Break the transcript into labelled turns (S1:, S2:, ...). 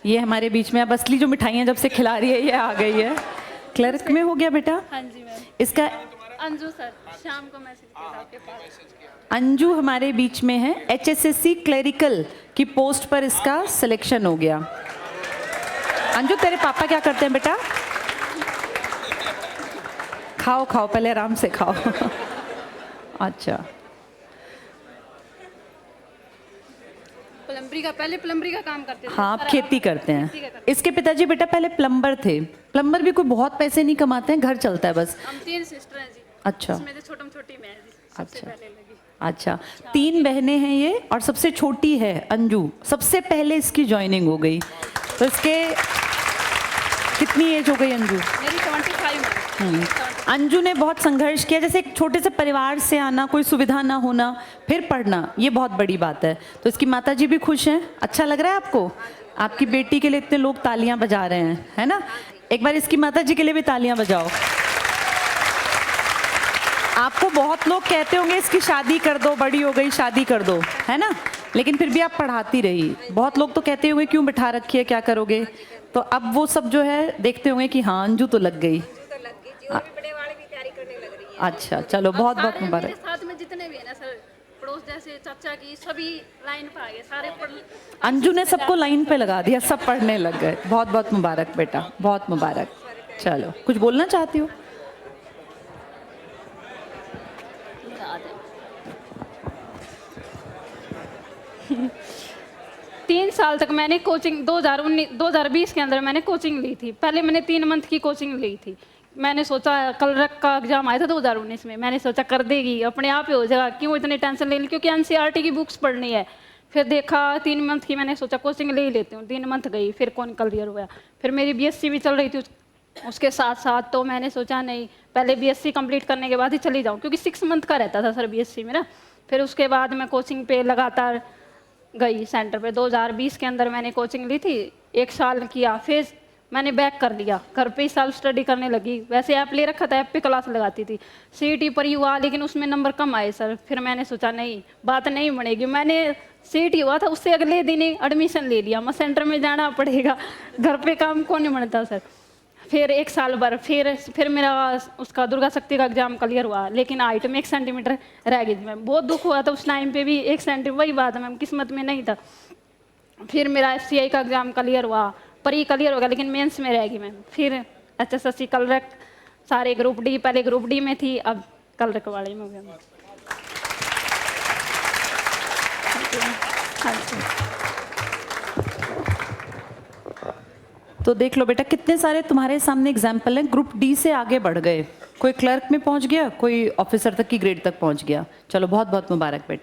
S1: ये हमारे बीच में अब असली जो मिठाइयाँ जब से खिला रही है ये आ गई है। क्लर्क में हो गया बेटा?
S2: हाँ जी मैम।
S1: इसका
S2: अंजू सर शाम को मैसेज किया था आपके पास।
S1: अंजू हमारे बीच में है, HSSC क्लरिकल की पोस्ट पर इसका सिलेक्शन हो गया। अंजू तेरे पापा क्या करते हैं बेटा? खाओ खाओ, पहले आराम से खाओ। अच्छा,
S2: प्लम्बरी का काम करते थे।
S1: हाँ आप खेती करते हैं।
S2: करते
S1: इसके पिताजी बेटा पहले प्लम्बर थे। प्लम्बर भी कोई बहुत पैसे नहीं कमाते हैं, घर चलता है बस।
S2: हम 3 सिस्टर हैं जी।
S1: अच्छा
S2: इसमें से छोटी मैं जी, सबसे
S1: अच्छा
S2: पहले लगी।
S1: अच्छा, 3 बहनें हैं ये और सबसे छोटी है अंजू। सबसे पहले इसकी ज्वाइनिंग हो गई। तो इसके कितनी एज हो गई अंजू?
S2: मेरी 25 में।
S1: अंजू ने बहुत संघर्ष किया, जैसे एक छोटे से परिवार से आना, कोई सुविधा ना होना, फिर पढ़ना, ये बहुत बड़ी बात है। तो इसकी माताजी भी खुश हैं। अच्छा लग रहा है आपको? आपकी बेटी के लिए इतने लोग तालियां बजा रहे हैं, है ना? एक बार इसकी माताजी के लिए भी तालियां बजाओ। आपको बहुत लोग कहते होंगे इसकी शादी कर दो, बड़ी हो गई शादी कर दो, है ना? लेकिन फिर भी आप पढ़ाती रही। बहुत लोग तो कहते होंगे क्यों बिठा रखी है, क्या करोगे? तो अब वो सब जो है देखते होंगे कि हाँ अंजू तो लग गई। अच्छा चलो, बहुत बहुत मुबारक।
S2: मेरे साथ में जितने भी है ना सर, पड़ोस जैसे चाचा की, सभी लाइन पर आ गए सारे
S1: अंजू ने सबको लाइन पे लगा दिया, सब पढ़ने लग गए। बहुत बहुत मुबारक बेटा, बहुत मुबारक। चलो, कुछ बोलना चाहती हो?
S2: 3 साल तक मैंने कोचिंग 2020 के अंदर मैंने कोचिंग ली थी। पहले मैंने 3 मंथ की कोचिंग ली थी। मैंने सोचा क्लर्क का एग्जाम आया था 2019 में, मैंने सोचा कर देगी, अपने आप ही हो जाएगा, क्यों इतनी टेंशन ले ली, क्योंकि NCERT की बुक्स पढ़नी है। फिर देखा 3 मंथ की, मैंने सोचा कोचिंग ले ही लेती हूँ। 3 मंथ गई, फिर कौन क्लियर हुआ। फिर मेरी BSc भी चल रही थी उसके साथ साथ। तो मैंने सोचा नहीं, पहले BSc कंप्लीट करने के बाद ही चली जाऊँ, क्योंकि 6 मंथ का रहता था सर BSc मेरा। फिर उसके बाद मैं कोचिंग पे लगातार गई सेंटर पे। 2020 के अंदर मैंने कोचिंग ली थी, 1 साल किया, फिर मैंने बैक कर लिया, घर पे ही सेल्फ स्टडी करने लगी। वैसे ऐप ले रखा था, ऐप पे क्लास लगाती थी। CET पर ही हुआ, लेकिन उसमें नंबर कम आए सर। फिर मैंने सोचा नहीं, बात नहीं बनेगी। मैंने CET हुआ था, उससे अगले दिन ही एडमिशन ले लिया। मैं सेंटर में जाना पड़ेगा, घर पे काम कौन नहीं बनता सर। फिर 1 साल भर फिर मेरा उसका दुर्गा शक्ति का एग्जाम क्लियर हुआ, लेकिन हाइट में 1 सेंटीमीटर रह गई थी मैम। बहुत दुख हुआ था उस टाइम पे भी। 1 सेंटीमीटर, वही बात है मैम, किस्मत में नहीं था। फिर मेरा FCI का एग्जाम क्लियर हुआ, प्री क्लियर हो गया, लेकिन मेंस में रह गई मैम। फिर HSSC क्लर्क, सारे ग्रुप D, पहले ग्रुप D में थी, अब क्लर्क वाले में हो गया। हाँ जी।
S1: तो देख लो बेटा, कितने सारे तुम्हारे सामने एग्जाम्पल हैं। ग्रुप D से आगे बढ़ गए, कोई क्लर्क में पहुंच गया, कोई ऑफिसर तक की ग्रेड तक पहुंच गया। चलो बहुत बहुत मुबारक बेटा।